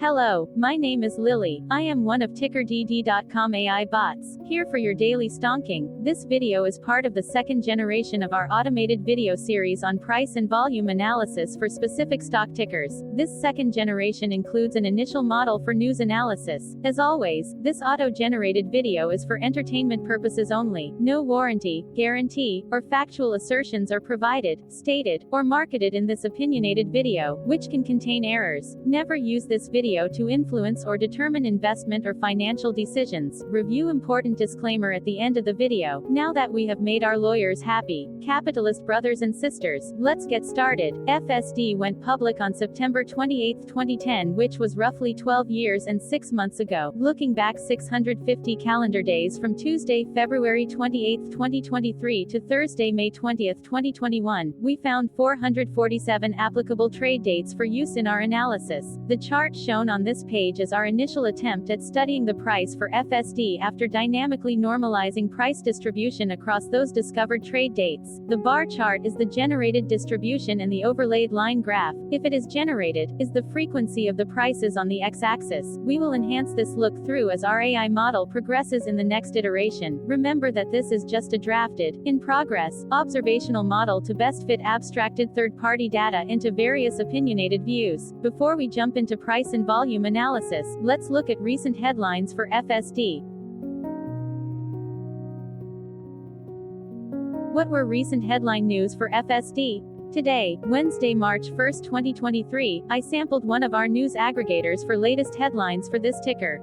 Hello, my name is Lily. I am one of TickerDD.com AI bots, here for your daily stonking. This video is part of the second generation of our automated video series on price and volume analysis for specific stock tickers. This second generation includes an initial model for news analysis. As always, this auto-generated video is for entertainment purposes only. No warranty, guarantee, or factual assertions are provided, stated, or marketed in this opinionated video, which can contain errors. Never use this video to influence or determine investment or financial decisions. Review important disclaimer at the end of the video. Now that we have made our lawyers happy, capitalist brothers and sisters, let's get started. FSD went public on September 28, 2010, which was roughly 12 years and 6 months ago. Looking back 650 calendar days from Tuesday, February 28, 2023 to Thursday, May 20, 2021, we found 447 applicable trade dates for use in our analysis. The chart shown on this page is our initial attempt at studying the price for FSD after dynamically normalizing price distribution across those discovered trade dates. The bar chart is the generated distribution and the overlaid line graph, if it is generated, is the frequency of the prices on the x-axis. We will enhance this look through as our AI model progresses in the next iteration. Remember that this is just a drafted, in progress, observational model to best fit abstracted third-party data into various opinionated views. Before we jump into price and volume analysis, let's look at recent headlines for FSD. What were recent headline news for FSD? Today, Wednesday, March 1, 2023, I sampled one of our news aggregators for latest headlines for this ticker.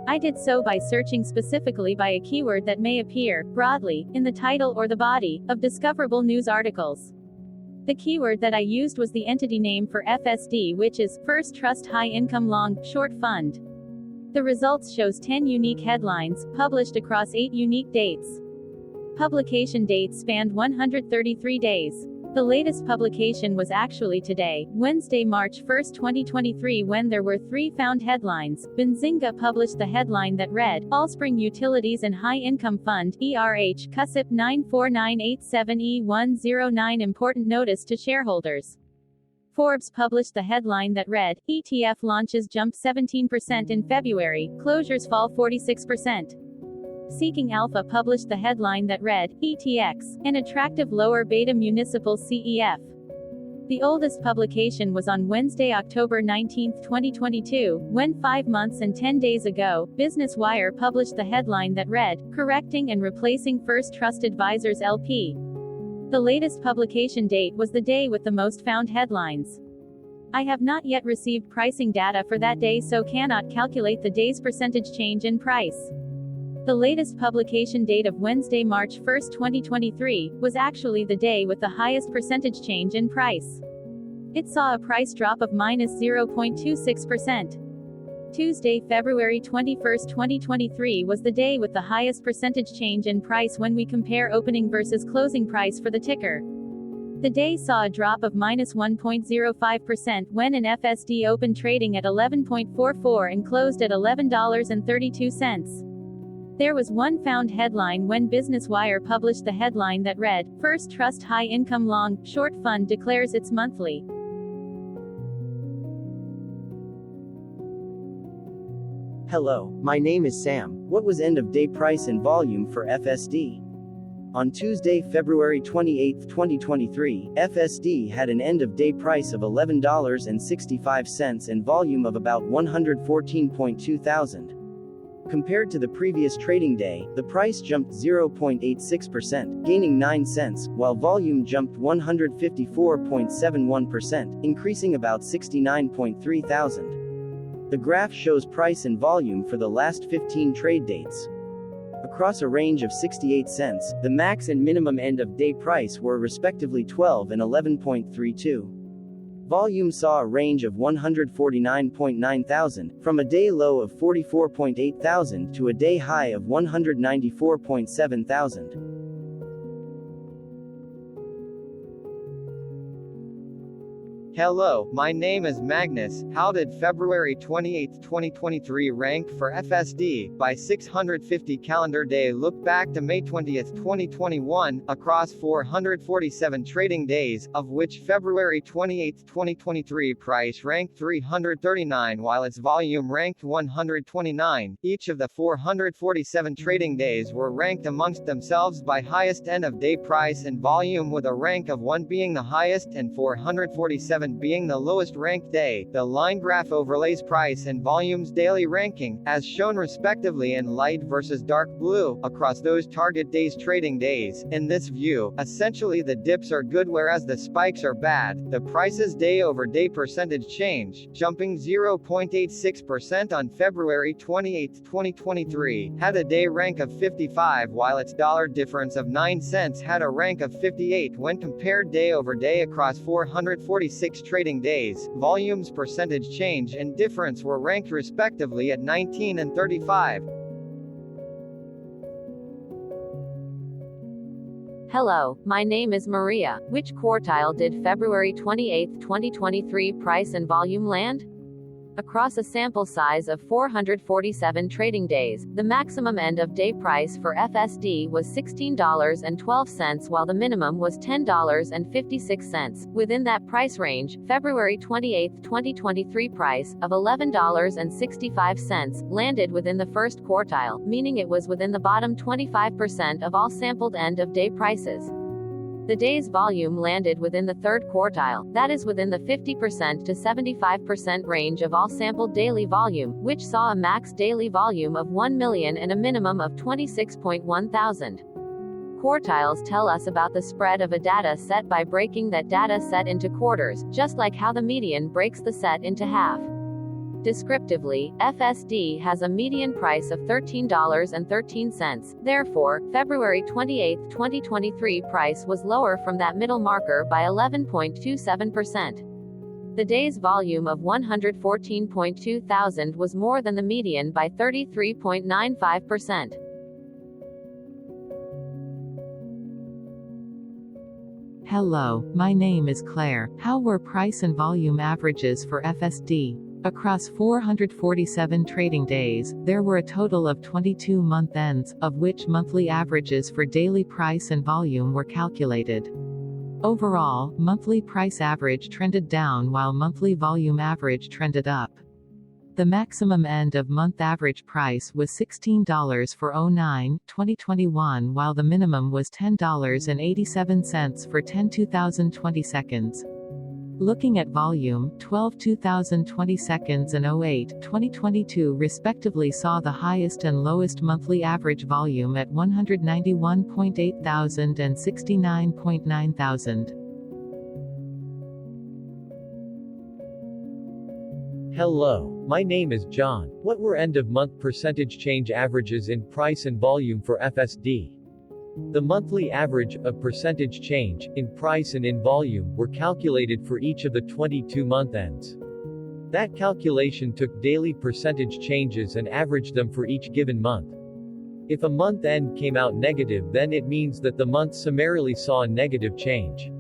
I did so by searching specifically by a keyword that may appear, broadly, in the title or the body, of discoverable news articles. The keyword that I used was the entity name for FSD, which is First Trust High Income Long, Short Fund. The results shows 10 unique headlines, published across 8 unique dates. Publication dates spanned 133 days. The latest publication was actually today, Wednesday, March 1, 2023, when there were 3 found headlines. Benzinga published the headline that read, Allspring Utilities and High Income Fund, ERH, CUSIP 94987E109 Important Notice to Shareholders. Forbes published the headline that read, ETF launches jump 17% in February, closures fall 46%. Seeking Alpha published the headline that read, ETX, an attractive lower beta municipal CEF. The oldest publication was on Wednesday, October 19, 2022, when 5 months and 10 days ago, Business Wire published the headline that read, Correcting and Replacing First Trust Advisors LP. The latest publication date was the day with the most found headlines. I have not yet received pricing data for that day, so cannot calculate the day's percentage change in price. The latest publication date of Wednesday, March 1, 2023, was actually the day with the highest percentage change in price. It saw a price drop of -0.26%. Tuesday, February 21, 2023 was the day with the highest percentage change in price when we compare opening versus closing price for the ticker. The day saw a drop of -1.05% when an FSD opened trading at $11.44 and closed at $11.32. There was one found headline when Business Wire published the headline that read, First Trust High Income Long, Short Fund declares its monthly. Hello, my name is Sam. What was end of day price and volume for FSD? On Tuesday, February 28, 2023, FSD had an end of day price of $11.65 and volume of about 114.2 thousand. Compared to the previous trading day, the price jumped 0.86%, gaining 9 cents, while volume jumped 154.71%, increasing about 69.3 thousand. The graph shows price and volume for the last 15 trade dates. Across a range of 68 cents, the max and minimum end of day price were respectively 12 and 11.32. Volume saw a range of 149.9 thousand, from a day low of 44.8 thousand to a day high of 194.7 thousand. Hello, my name is Magnus. How did February 28, 2023 rank for FSD by 650 calendar day? Look back to May 20, 2021, across 447 trading days, of which February 28, 2023 price ranked 339 while its volume ranked 129. Each of the 447 trading days were ranked amongst themselves by highest end of day price and volume, with a rank of 1 being the highest and 447 being the lowest ranked day. The line graph overlays price and volume's daily ranking, as shown respectively in light versus dark blue, across those target days trading days. In this view, essentially the dips are good whereas the spikes are bad. The price's day over day percentage change, jumping 0.86% on February 28, 2023, had a day rank of 55 while its dollar difference of 9 cents had a rank of 58 when compared day over day across 446 trading days. Volume's percentage change and difference were ranked respectively at 19 and 35. Hello, my name is Maria. Which quartile did February 28, 2023 price and volume land? Across a sample size of 447 trading days, the maximum end of day price for FSD was $16.12 while the minimum was $10.56. Within that price range, February 28, 2023 price of $11.65 landed within the first quartile, meaning it was within the bottom 25% of all sampled end of day prices. The day's volume landed within the third quartile, that is within the 50% to 75% range of all sampled daily volume, which saw a max daily volume of 1 million and a minimum of 26.1 thousand. Quartiles tell us about the spread of a data set by breaking that data set into quarters, just like how the median breaks the set into half. Descriptively, FSD has a median price of $13.13. Therefore, February 28, 2023 price was lower from that middle marker by 11.27%. The day's volume of 114.2 thousand was more than the median by 33.95%. Hello, my name is Claire. How were price and volume averages for FSD? Across 447 trading days, there were a total of 22 month ends, of which monthly averages for daily price and volume were calculated. Overall, monthly price average trended down while monthly volume average trended up. The maximum end of month average price was $16 for 09/2021 while the minimum was $10.87 for 10/2020 seconds. Looking at volume, 12/2020 seconds and 08/2022 respectively saw the highest and lowest monthly average volume at 191.8 thousand and 69.9 thousand. Hello, my name is John. What were end-of-month percentage change averages in price and volume for FSD? The monthly average of percentage change, in price and in volume, were calculated for each of the 22 month ends. That calculation took daily percentage changes and averaged them for each given month. If a month end came out negative, then it means that the month summarily saw a negative change.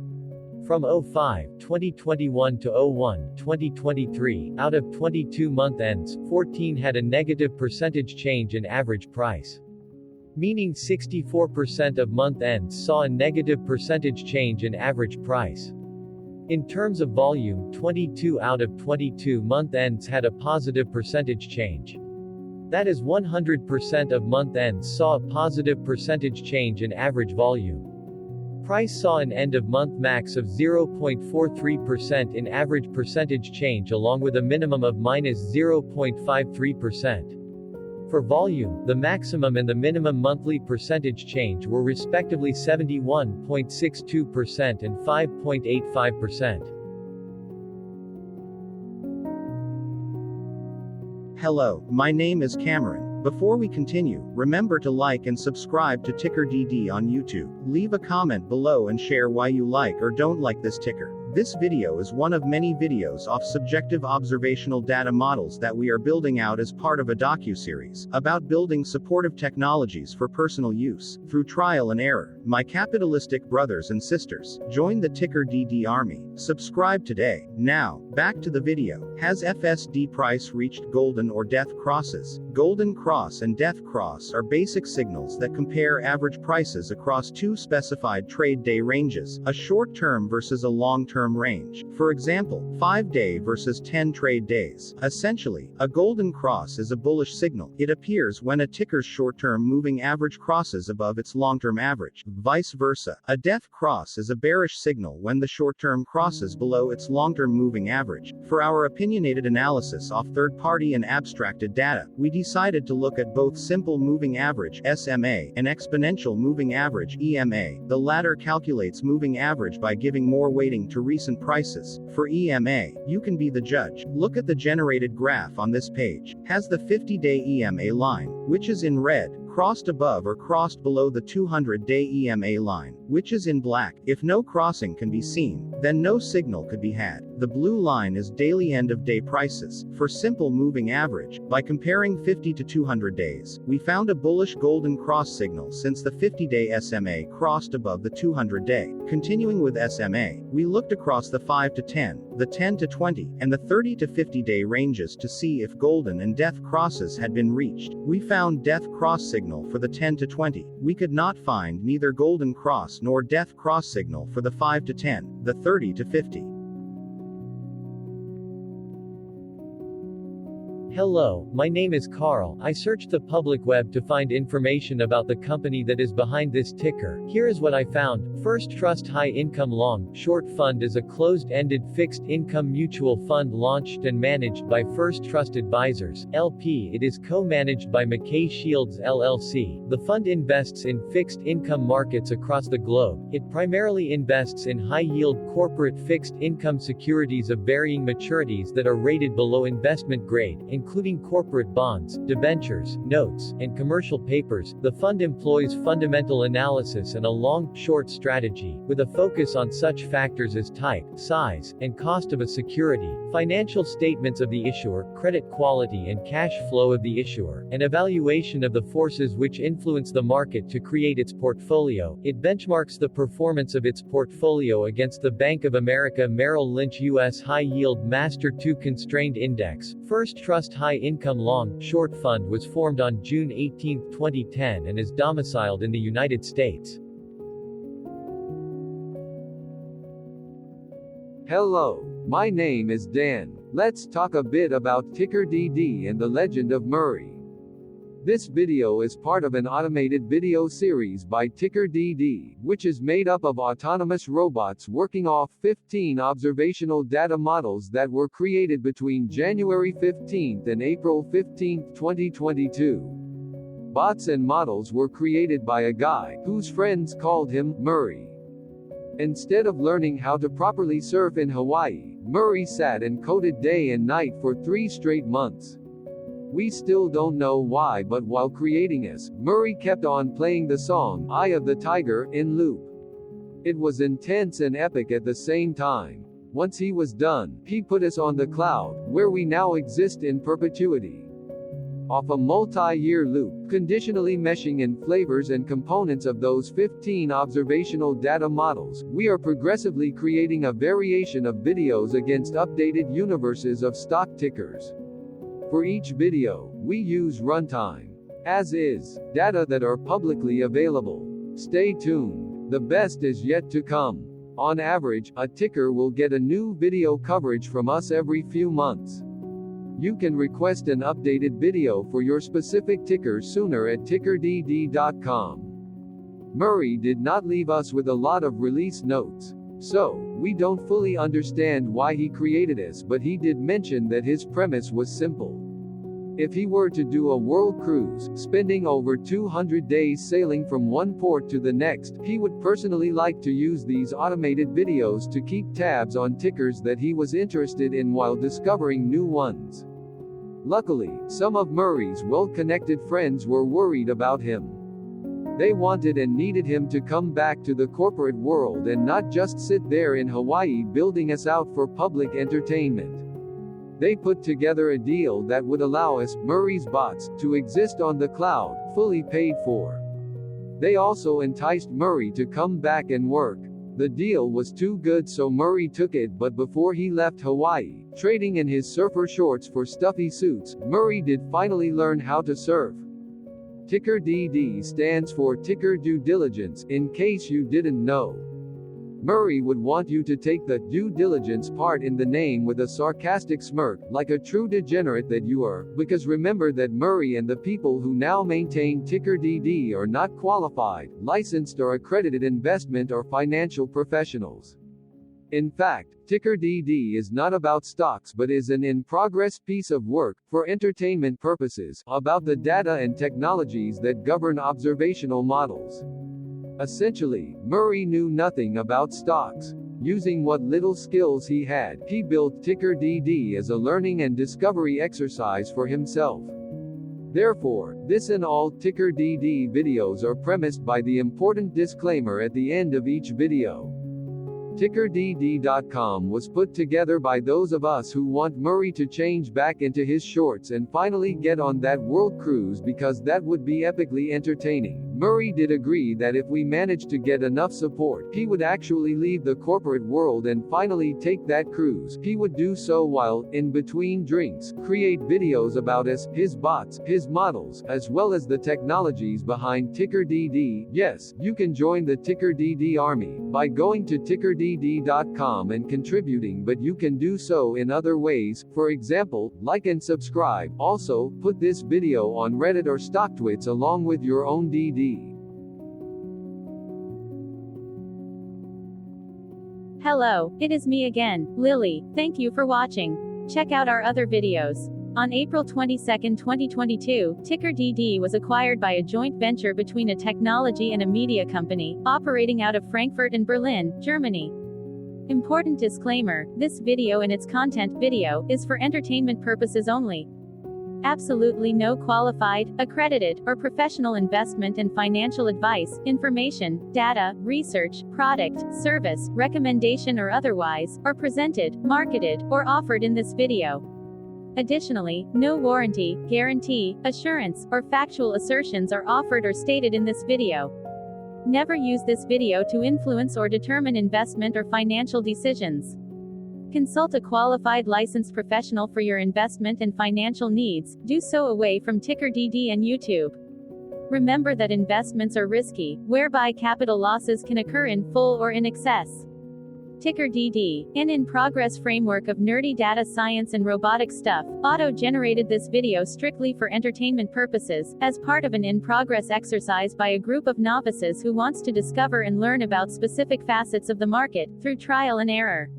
From 05/2021 to 01/2023, out of 22 month ends, 14 had a negative percentage change in average price. Meaning 64% of month ends saw a negative percentage change in average price. In terms of volume, 22 out of 22 month ends had a positive percentage change. That is 100% of month ends saw a positive percentage change in average volume. Price saw an end-of-month max of 0.43% in average percentage change along with a minimum of minus 0.53%. For volume, the maximum and the minimum monthly percentage change were respectively 71.62% and 5.85%. Hello, my name is Cameron. Before we continue, remember to like and subscribe to TickerDD on YouTube. Leave a comment below and share why you like or don't like this ticker. This video is one of many videos off subjective observational data models that we are building out as part of a docu-series about building supportive technologies for personal use, through trial and error. My capitalistic brothers and sisters, join the TickerDD army. Subscribe today. Now, back to the video. Has FSD price reached golden or death crosses? Golden cross and death cross are basic signals that compare average prices across two specified trade day ranges, a short-term versus a long-term range. For example, 5-day versus 10 trade days. Essentially, a golden cross is a bullish signal. It appears when a ticker's short-term moving average crosses above its long-term average. Vice versa, a death cross is a bearish signal when the short-term crosses below its long-term moving average. For our opinionated analysis off third-party and abstracted data, we decided to look at both simple moving average (SMA) and exponential moving average (EMA). The latter calculates moving average by giving more weighting to recent prices. For EMA, you can be the judge. Look at the generated graph on this page. Has the 50-day EMA line, which is in red, crossed above or crossed below the 200-day EMA line, which is in black. If no crossing can be seen, then no signal could be had. The blue line is daily end-of-day prices. For simple moving average, by comparing 50 to 200 days, we found a bullish golden cross signal since the 50-day SMA crossed above the 200-day. Continuing with SMA, we looked across the 5 to 10, the 10 to 20, and the 30 to 50-day ranges to see if golden and death crosses had been reached. We found death cross signal for the 10 to 20. We could not find neither golden cross nor death cross signal for the 5 to 10, the 30 to 50. Hello, my name is Carl. I searched the public web to find information about the company that is behind this ticker. Here is what I found. First Trust High Income Long Short Fund is a closed-ended fixed income mutual fund launched and managed by First Trust Advisors, LP. It is co-managed by McKay Shields LLC. The fund invests in fixed income markets across the globe. It primarily invests in high-yield corporate fixed income securities of varying maturities that are rated below investment grade, including corporate bonds, debentures, notes, and commercial papers. The fund employs fundamental analysis and a long-short strategy, with a focus on such factors as type, size, and cost of a security, financial statements of the issuer, credit quality and cash flow of the issuer, and evaluation of the forces which influence the market to create its portfolio. It benchmarks the performance of its portfolio against the Bank of America Merrill Lynch U.S. High Yield Master 2 Constrained Index. First Trust High Income Long Short Fund was formed on June 18, 2010 and is domiciled in the United States. Hello, my name is Dan. Let's talk a bit about TickerDD and the Legend of Murray. This video is part of an automated video series by TickerDD, which is made up of autonomous robots working off 15 observational data models that were created between January 15 and April 15, 2022. Bots and models were created by a guy whose friends called him Murray. Instead of learning how to properly surf in Hawaii, Murray sat and coded day and night for 3 straight months. We still don't know why, but while creating us, Murray kept on playing the song Eye of the Tiger in loop. It was intense and epic at the same time. Once he was done, he put us on the cloud, where we now exist in perpetuity. Off a multi-year loop, conditionally meshing in flavors and components of those 15 observational data models, we are progressively creating a variation of videos against updated universes of stock tickers. For each video, we use runtime, as is, data that are publicly available. Stay tuned. The best is yet to come. On average, a ticker will get a new video coverage from us every few months. You can request an updated video for your specific ticker sooner at TickerDD.com. Murray did not leave us with a lot of release notes, so we don't fully understand why he created us, but he did mention that his premise was simple. If he were to do a world cruise, spending over 200 days sailing from one port to the next, he would personally like to use these automated videos to keep tabs on tickers that he was interested in while discovering new ones. Luckily, some of Murray's well-connected friends were worried about him. They wanted and needed him to come back to the corporate world and not just sit there in Hawaii building us out for public entertainment. They put together a deal that would allow us, Murray's bots, to exist on the cloud, fully paid for. They also enticed Murray to come back and work. The deal was too good, so Murray took it, but before he left Hawaii, trading in his surfer shorts for stuffy suits, Murray did finally learn how to surf. TickerDD stands for Ticker Due Diligence, in case you didn't know. Murray would want you to take the due diligence part in the name with a sarcastic smirk, like a true degenerate that you are, because remember that Murray and the people who now maintain TickerDD are not qualified, licensed or accredited investment or financial professionals. In fact, TickerDD is not about stocks but is an in-progress piece of work, for entertainment purposes, about the data and technologies that govern observational models. Essentially, Murray knew nothing about stocks. Using what little skills he had, he built TickerDD as a learning and discovery exercise for himself. Therefore, this and all TickerDD videos are premised by the important disclaimer at the end of each video. TickerDD.com was put together by those of us who want Murray to change back into his shorts and finally get on that world cruise, because that would be epically entertaining. Murray did agree that if we managed to get enough support, he would actually leave the corporate world and finally take that cruise. He would do so while, in between drinks, create videos about us, his bots, his models, as well as the technologies behind TickerDD. Yes, you can join the TickerDD army by going to TickerDD.com and contributing, but you can do so in other ways. For example, like and subscribe. Also, put this video on Reddit or StockTwits along with your own DD. Hello, it is me again, Lily. Thank you for watching. Check out our other videos. On April 22, 2022, TickerDD was acquired by a joint venture between a technology and a media company, operating out of Frankfurt and Berlin, Germany. Important disclaimer, this video and its content video is for entertainment purposes only. Absolutely no qualified, accredited, or professional investment and financial advice, information, data, research, product, service, recommendation or otherwise, are presented, marketed, or offered in this video. Additionally, no warranty, guarantee, assurance, or factual assertions are offered or stated in this video. Never use this video to influence or determine investment or financial decisions. Consult a qualified licensed professional for your investment and financial needs. Do so away from TickerDD and YouTube. Remember that investments are risky, whereby capital losses can occur in full or in excess. TickerDD, an in-progress framework of nerdy data science and robotic stuff, auto-generated this video strictly for entertainment purposes, as part of an in-progress exercise by a group of novices who wants to discover and learn about specific facets of the market, through trial and error.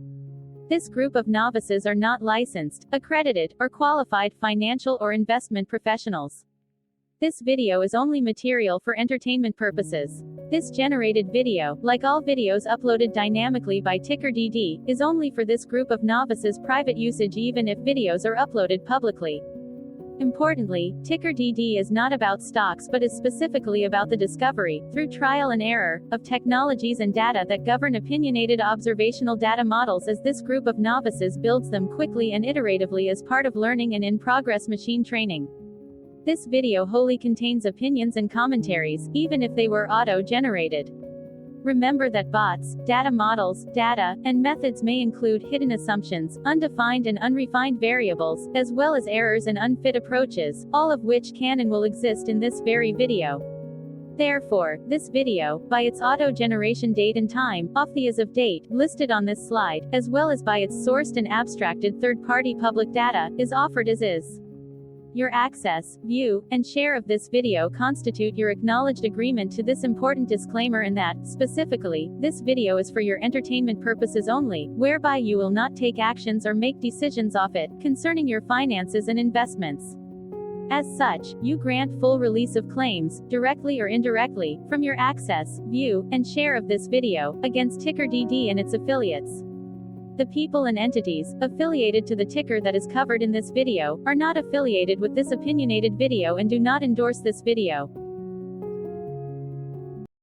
This group of novices are not licensed, accredited, or qualified financial or investment professionals. This video is only material for entertainment purposes. This generated video, like all videos uploaded dynamically by TickerDD, is only for this group of novices' private usage even if videos are uploaded publicly. Importantly, TickerDD is not about stocks but is specifically about the discovery, through trial and error, of technologies and data that govern opinionated observational data models as this group of novices builds them quickly and iteratively as part of learning and in-progress machine training. This video wholly contains opinions and commentaries, even if they were auto-generated. Remember that bots, data models, data, and methods may include hidden assumptions, undefined and unrefined variables, as well as errors and unfit approaches, all of which can and will exist in this very video. Therefore, this video, by its auto-generation date and time, off the as of date, listed on this slide, as well as by its sourced and abstracted third-party public data, is offered as is. Your access, view, and share of this video constitute your acknowledged agreement to this important disclaimer and that, specifically, this video is for your entertainment purposes only, whereby you will not take actions or make decisions off it, concerning your finances and investments. As such, you grant full release of claims, directly or indirectly, from your access, view, and share of this video, against TickerDD and its affiliates. The people and entities affiliated to the ticker that is covered in this video are not affiliated with this opinionated video and do not endorse this video.